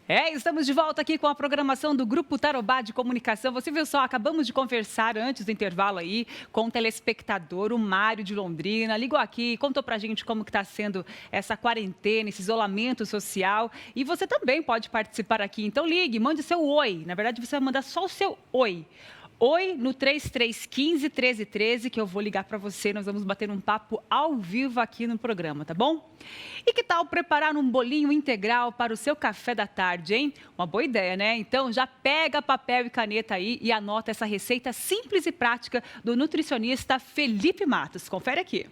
Estamos de volta aqui com a programação do Grupo Tarobá de Comunicação. Você viu só, acabamos de conversar antes do intervalo aí com o telespectador, o Mário de Londrina. Ligou aqui, contou pra gente como que está sendo essa quarentena, esse isolamento social. E você também pode participar aqui. Então ligue, mande seu oi. Na verdade, você vai mandar só o seu oi. Oi no 3315-1313, que eu vou ligar para você. Nós vamos bater um papo ao vivo aqui no programa, tá bom? E que tal preparar um bolinho integral para o seu café da tarde, hein? Uma boa ideia, né? Então já pega papel e caneta aí e anota essa receita simples e prática do nutricionista Felipe Matos. Confere aqui.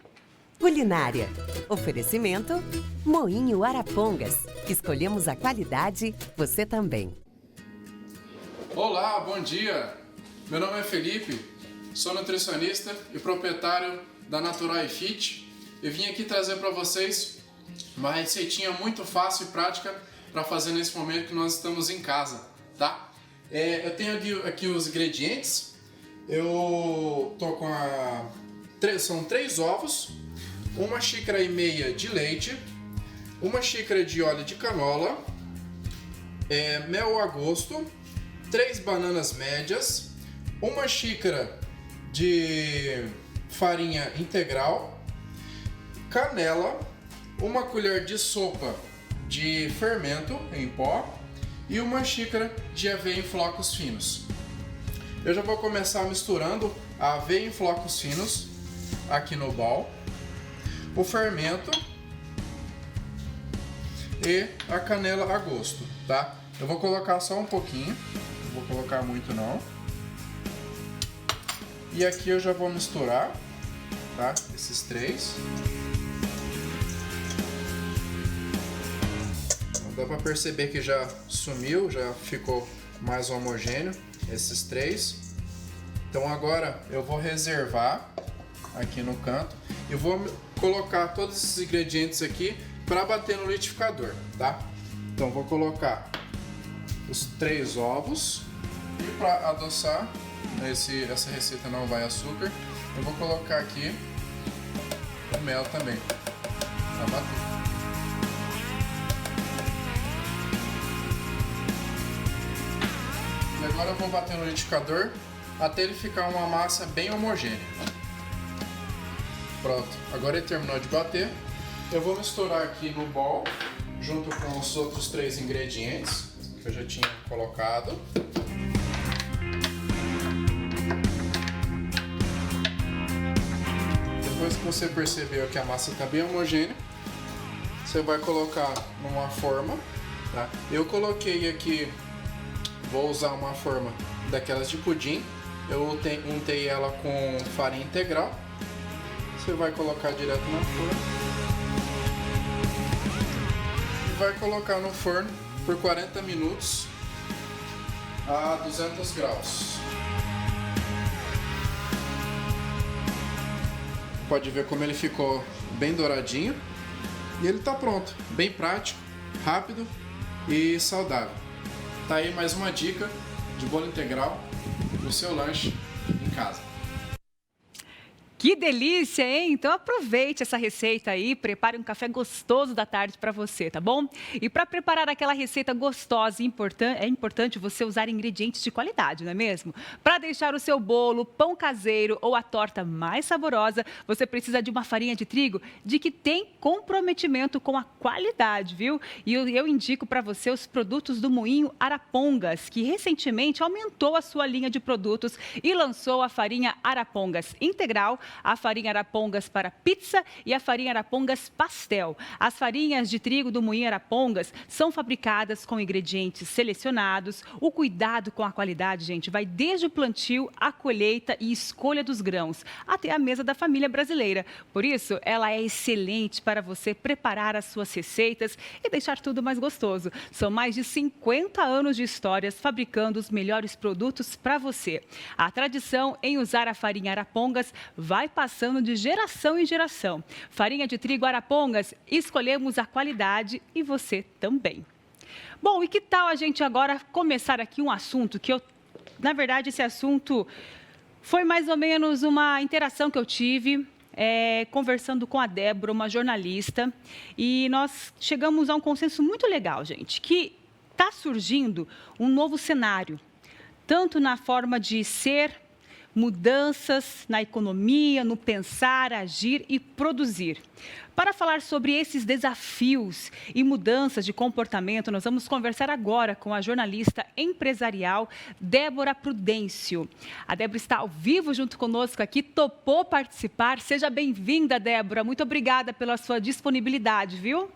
Culinária. Oferecimento Moinho Arapongas. Escolhemos a qualidade, você também. Olá, bom dia. Meu nome é Felipe, sou nutricionista e proprietário da Natural Fit. Eu vim aqui trazer para vocês uma receitinha muito fácil e prática para fazer nesse momento que nós estamos em casa, tá? Eu tenho aqui os ingredientes. Eu tô com são 3 ovos, 1,5 xícara de leite, 1 xícara de óleo de canola, mel a gosto, 3 bananas médias, 1 xícara de farinha integral, canela, 1 colher de sopa de fermento em pó e 1 xícara de aveia em flocos finos. Eu já vou começar misturando a aveia em flocos finos aqui no bowl, o fermento e a canela a gosto, tá? Eu vou colocar só um pouquinho, não vou colocar muito não. E aqui eu já vou misturar, tá? Esses 3. Dá para perceber que já sumiu, já ficou mais homogêneo esses 3. Então agora eu vou reservar aqui no canto e vou colocar todos esses ingredientes aqui para bater no liquidificador, tá? Então vou colocar os 3 ovos e para adoçar, essa receita não vai açúcar, eu vou colocar aqui o mel também para bater. E agora eu vou bater no liquidificador até ele ficar uma massa bem homogênea. Pronto, agora ele terminou de bater. Eu vou misturar aqui no bowl junto com os outros 3 ingredientes que eu já tinha colocado. Depois que você percebeu que a massa está bem homogênea, você vai colocar numa forma, tá? Eu coloquei aqui, vou usar uma forma daquelas de pudim. Eu untei ela com farinha integral. Você vai colocar direto na forma e vai colocar no forno por 40 minutos a 200 graus. Pode ver como ele ficou bem douradinho e ele está pronto, bem prático, rápido e saudável. Tá aí mais uma dica de bolo integral no seu lanche em casa. Que delícia, hein? Então aproveite essa receita aí, prepare um café gostoso da tarde para você, tá bom? E para preparar aquela receita gostosa e é importante você usar ingredientes de qualidade, não é mesmo? Para deixar o seu bolo, pão caseiro ou a torta mais saborosa, você precisa de uma farinha de trigo de que tem comprometimento com a qualidade, viu? E eu indico para você os produtos do Moinho Arapongas, que recentemente aumentou a sua linha de produtos e lançou a farinha Arapongas Integral, a farinha Arapongas para pizza e a farinha Arapongas pastel. As farinhas de trigo do Moinho Arapongas são fabricadas com ingredientes selecionados. O cuidado com a qualidade, gente, vai desde o plantio, a colheita e escolha dos grãos, até a mesa da família brasileira. Por isso, ela é excelente para você preparar as suas receitas e deixar tudo mais gostoso. São mais de 50 anos de histórias fabricando os melhores produtos para você. A tradição em usar a farinha Arapongas vai passando de geração em geração. Farinha de trigo Arapongas, escolhemos a qualidade e você também. Bom, e que tal a gente agora começar aqui um assunto que na verdade, esse assunto foi mais ou menos uma interação que eu tive conversando com a Débora, uma jornalista, e nós chegamos a um consenso muito legal, gente, que está surgindo um novo cenário, tanto na forma de ser, mudanças na economia, no pensar, agir e produzir. Para falar sobre esses desafios e mudanças de comportamento, nós vamos conversar agora com a jornalista empresarial Débora Prudêncio. A Débora está ao vivo junto conosco aqui, topou participar. Seja bem-vinda, Débora. Muito obrigada pela sua disponibilidade, viu?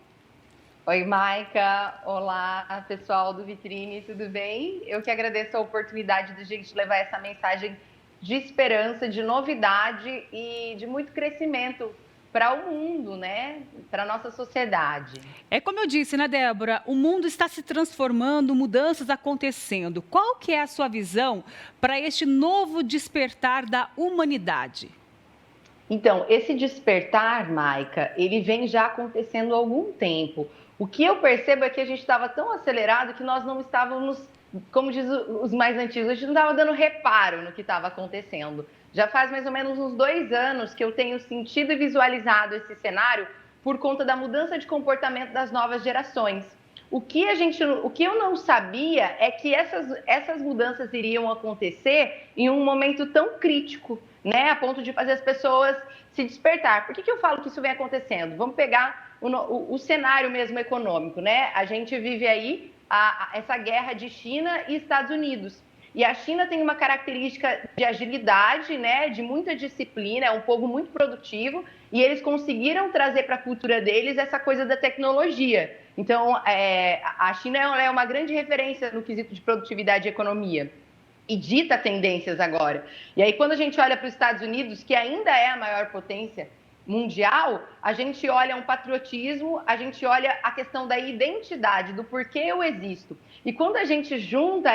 Oi, Maica. Olá, pessoal do Vitrine, tudo bem? Eu que agradeço a oportunidade de a gente levar essa mensagem de esperança, de novidade e de muito crescimento para o mundo, né? Para a nossa sociedade. É como eu disse, né, Débora? O mundo está se transformando, mudanças acontecendo. Qual que é a sua visão para este novo despertar da humanidade? Então, esse despertar, Maica, ele vem já acontecendo há algum tempo. O que eu percebo é que a gente estava tão acelerado que nós não estávamos, como diz os mais antigos, a gente não estava dando reparo no que estava acontecendo. Já faz mais ou menos uns 2 anos que eu tenho sentido e visualizado esse cenário por conta da mudança de comportamento das novas gerações. O que eu não sabia é que essas mudanças iriam acontecer em um momento tão crítico, né, a ponto de fazer as pessoas se despertar. Por que eu falo que isso vem acontecendo? Vamos pegar o cenário mesmo econômico, né? A gente vive aí essa guerra de China e Estados Unidos. E a China tem uma característica de agilidade, né, de muita disciplina, é um povo muito produtivo, e eles conseguiram trazer para a cultura deles essa coisa da tecnologia. Então, a China é uma grande referência no quesito de produtividade e economia. E dita tendências agora. E aí, quando a gente olha para os Estados Unidos, que ainda é a maior potência mundial, a gente olha um patriotismo, a gente olha a questão da identidade, do porquê eu existo. E quando a gente junta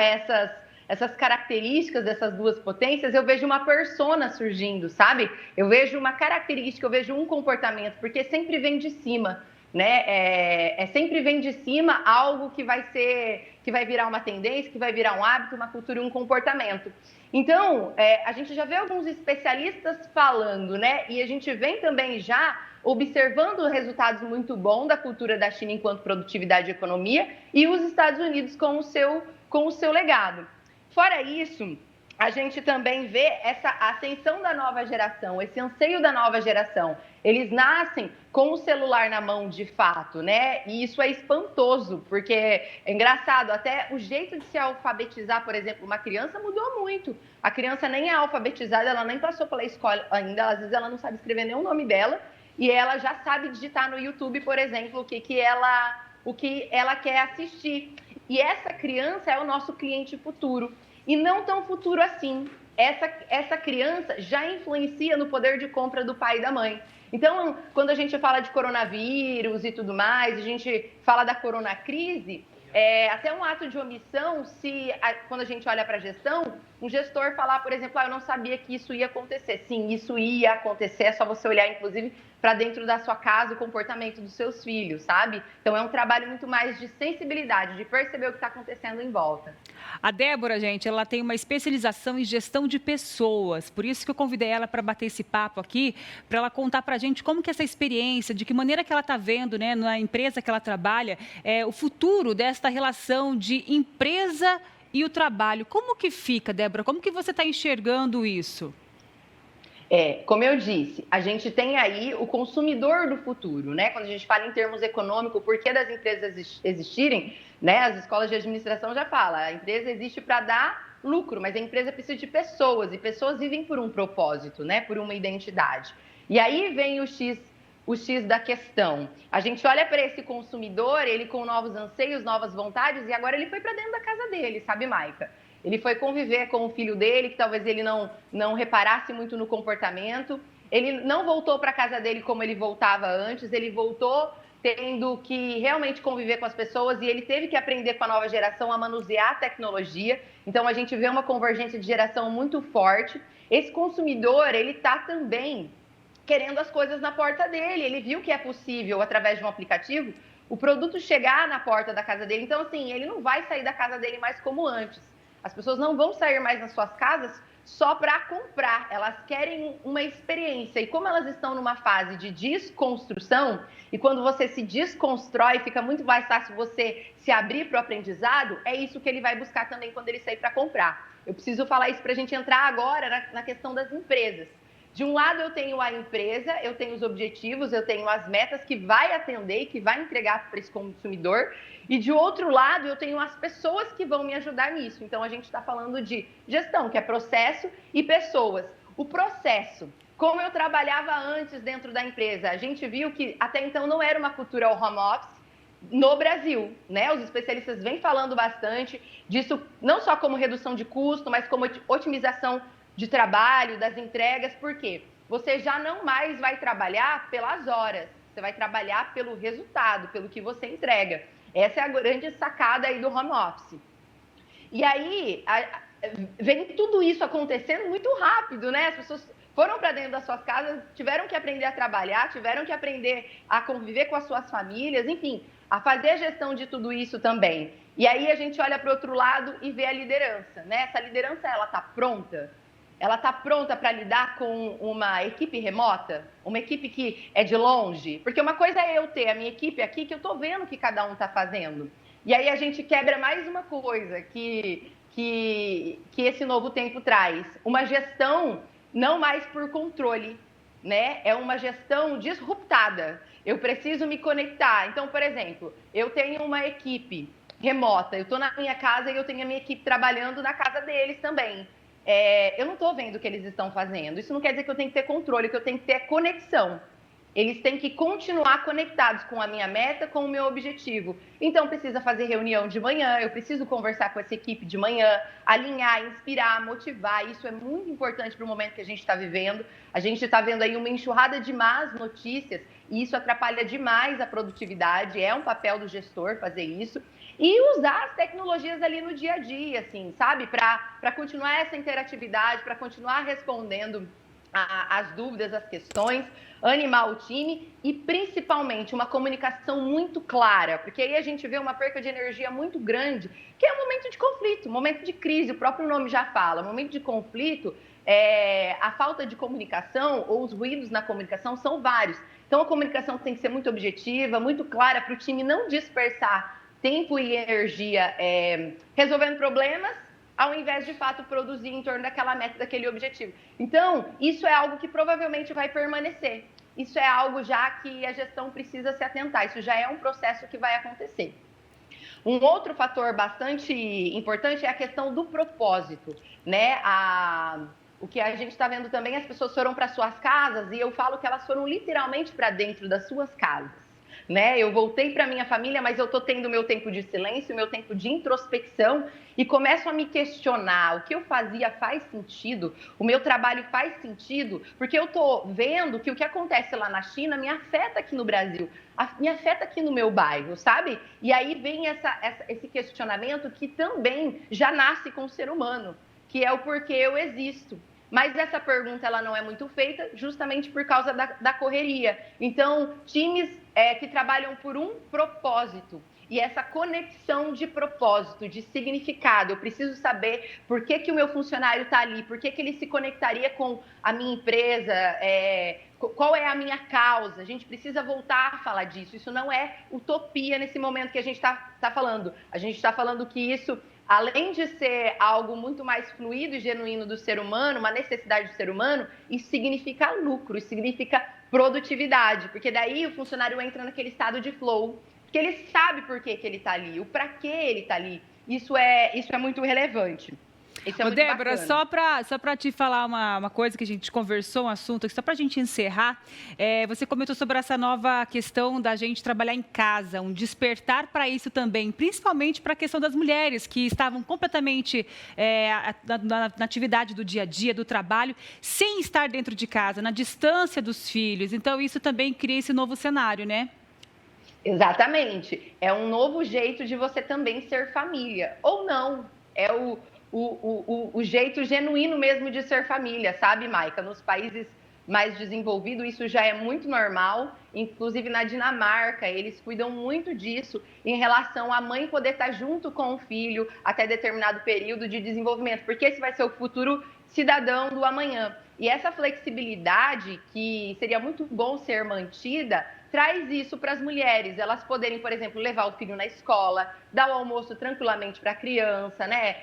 essas características dessas duas potências, eu vejo uma persona surgindo, sabe? Eu vejo uma característica, eu vejo um comportamento, porque sempre vem de cima, né? Sempre vem de cima algo que vai virar uma tendência, que vai virar um hábito, uma cultura e um comportamento. Então, a gente já vê alguns especialistas falando, né? E a gente vem também já observando resultados muito bons da cultura da China enquanto produtividade e economia e os Estados Unidos com o seu legado. Fora isso, a gente também vê essa ascensão da nova geração, esse anseio da nova geração. Eles nascem com o celular na mão, de fato, né? E isso é espantoso, porque é engraçado, até o jeito de se alfabetizar, por exemplo, uma criança mudou muito. A criança nem é alfabetizada, ela nem passou pela escola ainda, às vezes ela não sabe escrever nem o nome dela, e ela já sabe digitar no YouTube, por exemplo, o que ela quer assistir. E essa criança é o nosso cliente futuro. E não tão futuro assim. Essa criança já influencia no poder de compra do pai e da mãe. Então, quando a gente fala de coronavírus e tudo mais, a gente fala da coronacrise, até um ato de omissão, quando a gente olha para a gestão, um gestor falar, por exemplo, eu não sabia que isso ia acontecer. Sim, isso ia acontecer, é só você olhar, inclusive, para dentro da sua casa, o comportamento dos seus filhos, sabe? Então, é um trabalho muito mais de sensibilidade, de perceber o que está acontecendo em volta. A Débora, gente, ela tem uma especialização em gestão de pessoas. Por isso que eu convidei ela para bater esse papo aqui, para ela contar para a gente como que essa experiência, de que maneira que ela está vendo, né, na empresa que ela trabalha, o futuro desta relação de empresa e o trabalho. Como que fica, Débora? Como que você está enxergando isso? Como eu disse, a gente tem aí o consumidor do futuro, né? Quando a gente fala em termos econômicos, o porquê das empresas existirem, né? As escolas de administração já falam, a empresa existe para dar lucro, mas a empresa precisa de pessoas, e pessoas vivem por um propósito, né? Por uma identidade. E aí vem o X da questão. A gente olha para esse consumidor, ele com novos anseios, novas vontades, e agora ele foi para dentro da casa dele, sabe, Maica? Ele foi conviver com o filho dele, que talvez ele não reparasse muito no comportamento. Ele não voltou para a casa dele como ele voltava antes, ele voltou tendo que realmente conviver com as pessoas e ele teve que aprender com a nova geração a manusear a tecnologia. Então, a gente vê uma convergência de geração muito forte. Esse consumidor, ele está também querendo as coisas na porta dele. Ele viu que é possível, através de um aplicativo, o produto chegar na porta da casa dele. Então, assim, ele não vai sair da casa dele mais como antes. As pessoas não vão sair mais das suas casas só para comprar, elas querem uma experiência. E como elas estão numa fase de desconstrução, e quando você se desconstrói, fica muito mais fácil você se abrir para o aprendizado, é isso que ele vai buscar também quando ele sair para comprar. Eu preciso falar isso para a gente entrar agora na questão das empresas. De um lado eu tenho a empresa, eu tenho os objetivos, eu tenho as metas que vai atender e que vai entregar para esse consumidor. E de outro lado eu tenho as pessoas que vão me ajudar nisso. Então a gente está falando de gestão, que é processo, e pessoas. O processo, como eu trabalhava antes dentro da empresa, a gente viu que até então não era uma cultura ao home office no Brasil, né? Os especialistas vêm falando bastante disso, não só como redução de custo, mas como otimização de trabalho, das entregas, porque você já não mais vai trabalhar pelas horas, você vai trabalhar pelo resultado, pelo que você entrega. Essa é a grande sacada aí do home office. E aí, vem tudo isso acontecendo muito rápido, né? As pessoas foram para dentro das suas casas, tiveram que aprender a trabalhar, tiveram que aprender a conviver com as suas famílias, enfim, a fazer a gestão de tudo isso também. E aí a gente olha para o outro lado e vê a liderança, né? Essa liderança, ela está pronta? Ela está pronta para lidar com uma equipe remota? Uma equipe que é de longe? Porque uma coisa é eu ter a minha equipe aqui, que eu estou vendo o que cada um está fazendo. E aí a gente quebra mais uma coisa que esse novo tempo traz. Uma gestão não mais por controle, né? É uma gestão disruptada. Eu preciso me conectar. Então, por exemplo, eu tenho uma equipe remota. Eu estou na minha casa e eu tenho a minha equipe trabalhando na casa deles também. Eu não estou vendo o que eles estão fazendo. Isso não quer dizer que eu tenho que ter controle, que eu tenho que ter conexão. Eles têm que continuar conectados com a minha meta, com o meu objetivo. Então, precisa fazer reunião de manhã, eu preciso conversar com essa equipe de manhã, alinhar, inspirar, motivar. Isso é muito importante para o momento que a gente está vivendo. A gente está vendo aí uma enxurrada de más notícias e isso atrapalha demais a produtividade. É um papel do gestor fazer isso. E usar as tecnologias ali no dia a dia, assim, sabe? Para continuar essa interatividade, para continuar respondendo as dúvidas, as questões, animar o time e, principalmente, uma comunicação muito clara, porque aí a gente vê uma perca de energia muito grande, que é um momento de conflito, um momento de crise, o próprio nome já fala, momento de conflito, a falta de comunicação ou os ruídos na comunicação são vários. Então, a comunicação tem que ser muito objetiva, muito clara, para o time não dispersar tempo e energia resolvendo problemas, ao invés de fato produzir em torno daquela meta, daquele objetivo. Então, isso é algo que provavelmente vai permanecer. Isso é algo já que a gestão precisa se atentar. Isso já é um processo que vai acontecer. Um outro fator bastante importante é a questão do propósito, né? O que a gente está vendo também, as pessoas foram para suas casas e eu falo que elas foram literalmente para dentro das suas casas. Né? Eu voltei para minha família, mas eu estou tendo meu tempo de silêncio, meu tempo de introspecção e começo a me questionar, o que eu fazia faz sentido? O meu trabalho faz sentido? Porque eu estou vendo que o que acontece lá na China me afeta aqui no Brasil, me afeta aqui no meu bairro, sabe? E aí vem esse questionamento que também já nasce com o ser humano, que é o porquê eu existo. Mas essa pergunta ela não é muito feita justamente por causa da correria. Então, times que trabalham por um propósito e essa conexão de propósito, de significado. Eu preciso saber por que o meu funcionário está ali, por que ele se conectaria com a minha empresa, qual é a minha causa. A gente precisa voltar a falar disso. Isso não é utopia nesse momento que a gente está falando. A gente está falando que isso, além de ser algo muito mais fluido e genuíno do ser humano, uma necessidade do ser humano, isso significa lucro, isso significa produtividade, porque daí o funcionário entra naquele estado de flow, porque ele sabe por que ele está ali, o para que ele está ali. Isso é muito relevante. Isso é muito Débora, bacana. só para te falar uma coisa que a gente conversou, um assunto, só para a gente encerrar, você comentou sobre essa nova questão da gente trabalhar em casa, um despertar para isso também, principalmente para a questão das mulheres que estavam completamente na atividade do dia a dia, do trabalho, sem estar dentro de casa, na distância dos filhos. Então, isso também cria esse novo cenário, né? Exatamente. É um novo jeito de você também ser família. Ou não. É o jeito genuíno mesmo de ser família, sabe, Maica? Nos países mais desenvolvidos, isso já é muito normal. Inclusive, na Dinamarca, eles cuidam muito disso em relação à mãe poder estar junto com o filho até determinado período de desenvolvimento, porque esse vai ser o futuro cidadão do amanhã. E essa flexibilidade, que seria muito bom ser mantida, traz isso para as mulheres, elas poderem, por exemplo, levar o filho na escola, dar o almoço tranquilamente para a criança, né?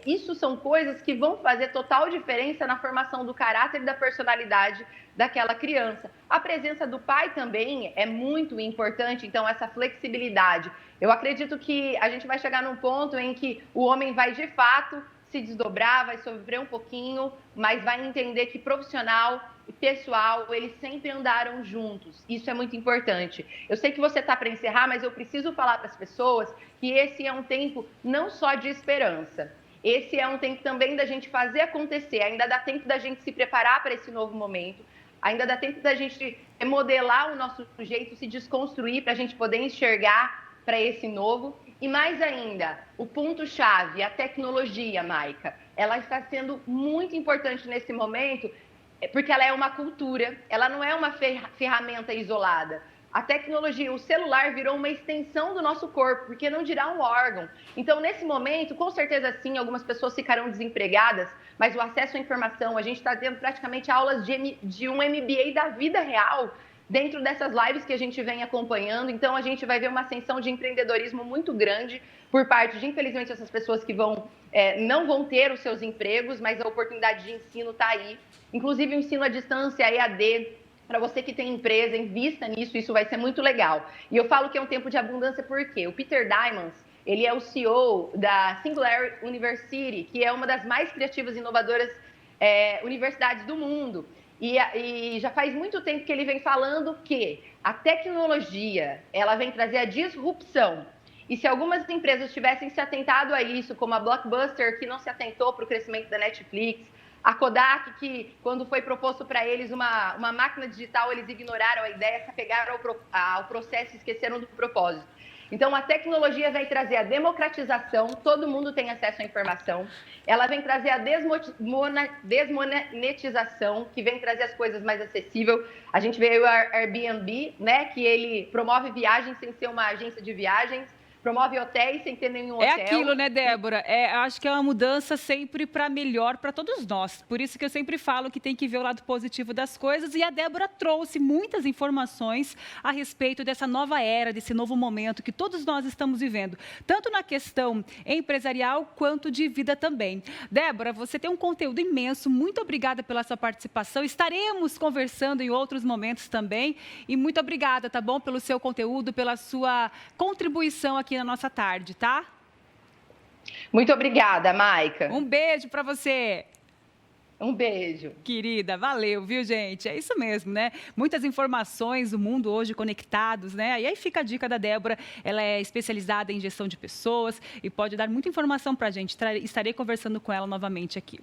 Isso são coisas que vão fazer total diferença na formação do caráter e da personalidade daquela criança. A presença do pai também é muito importante, então essa flexibilidade. Eu acredito que a gente vai chegar num ponto em que o homem vai, de fato, se desdobrar, vai sofrer um pouquinho, mas vai entender que profissional e pessoal, eles sempre andaram juntos. Isso é muito importante. Eu sei que você está para encerrar, mas eu preciso falar para as pessoas que esse é um tempo não só de esperança. Esse é um tempo também da gente fazer acontecer. Ainda dá tempo da gente se preparar para esse novo momento. Ainda dá tempo da gente modelar o nosso jeito, se desconstruir para a gente poder enxergar para esse novo. E mais ainda, o ponto-chave, a tecnologia, Maica, ela está sendo muito importante nesse momento, porque ela é uma cultura, ela não é uma ferramenta isolada. A tecnologia, o celular virou uma extensão do nosso corpo, porque não dirá um órgão. Então, nesse momento, com certeza sim, algumas pessoas ficarão desempregadas, mas o acesso à informação, a gente está tendo praticamente aulas de um MBA da vida real, dentro dessas lives que a gente vem acompanhando. Então, a gente vai ver uma ascensão de empreendedorismo muito grande por parte de, infelizmente, essas pessoas que não vão ter os seus empregos, mas a oportunidade de ensino está aí. Inclusive, o ensino à distância, EAD, para você que tem empresa, invista nisso, isso vai ser muito legal. E eu falo que é um tempo de abundância porque o Peter Diamandis, ele é o CEO da Singularity University, que é uma das mais criativas e inovadoras universidades do mundo. E já faz muito tempo que ele vem falando que a tecnologia, ela vem trazer a disrupção. E se algumas empresas tivessem se atentado a isso, como a Blockbuster, que não se atentou para o crescimento da Netflix, a Kodak, que quando foi proposto para eles uma máquina digital, eles ignoraram a ideia, se apegaram ao processo e esqueceram do propósito. Então, a tecnologia vem trazer a democratização, todo mundo tem acesso à informação. Ela vem trazer a desmonetização, que vem trazer as coisas mais acessíveis. A gente vê o Airbnb, né, que ele promove viagens sem ser uma agência de viagens, promove hotéis sem ter nenhum hotel. É aquilo, né, Débora? Acho que é uma mudança sempre para melhor para todos nós. Por isso que eu sempre falo que tem que ver o lado positivo das coisas. E a Débora trouxe muitas informações a respeito dessa nova era, desse novo momento que todos nós estamos vivendo, tanto na questão empresarial quanto de vida também. Débora, você tem um conteúdo imenso. Muito obrigada pela sua participação. Estaremos conversando em outros momentos também. E muito obrigada, tá bom? Pelo seu conteúdo, pela sua contribuição aqui na nossa tarde, tá? Muito obrigada, Maica. Um beijo para você. Um beijo. Querida, valeu, viu, gente? É isso mesmo, né? Muitas informações, o mundo hoje conectados, né? E aí fica a dica da Débora, ela é especializada em gestão de pessoas e pode dar muita informação pra gente. Estarei conversando com ela novamente aqui.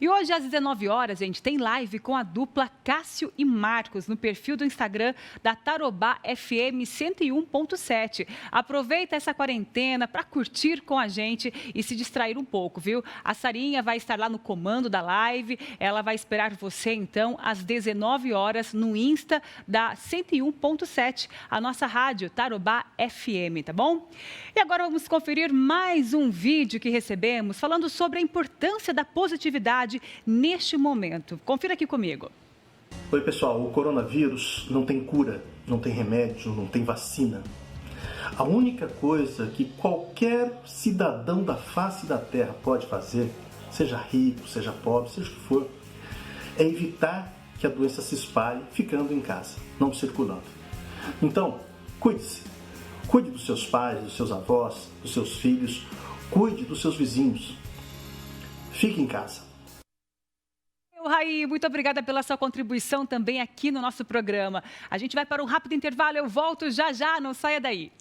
E hoje, às 19 horas, gente, tem live com a dupla Cássio e Marcos no perfil do Instagram da Tarobá FM 101.7. Aproveita essa quarentena para curtir com a gente e se distrair um pouco, viu? A Sarinha vai estar lá no comando da live. Ela vai esperar você, então, às 19 horas no Insta da 101.7, a nossa rádio Tarobá FM, tá bom? E agora vamos conferir mais um vídeo que recebemos falando sobre a importância da positividade neste momento. Confira aqui comigo. Oi, pessoal. O coronavírus não tem cura, não tem remédio, não tem vacina. A única coisa que qualquer cidadão da face da Terra pode fazer, seja rico, seja pobre, seja o que for, é evitar que a doença se espalhe ficando em casa, não circulando. Então, cuide-se. Cuide dos seus pais, dos seus avós, dos seus filhos, cuide dos seus vizinhos. Fique em casa. Raí, muito obrigada pela sua contribuição também aqui no nosso programa. A gente vai para um rápido intervalo, eu volto já já, não saia daí.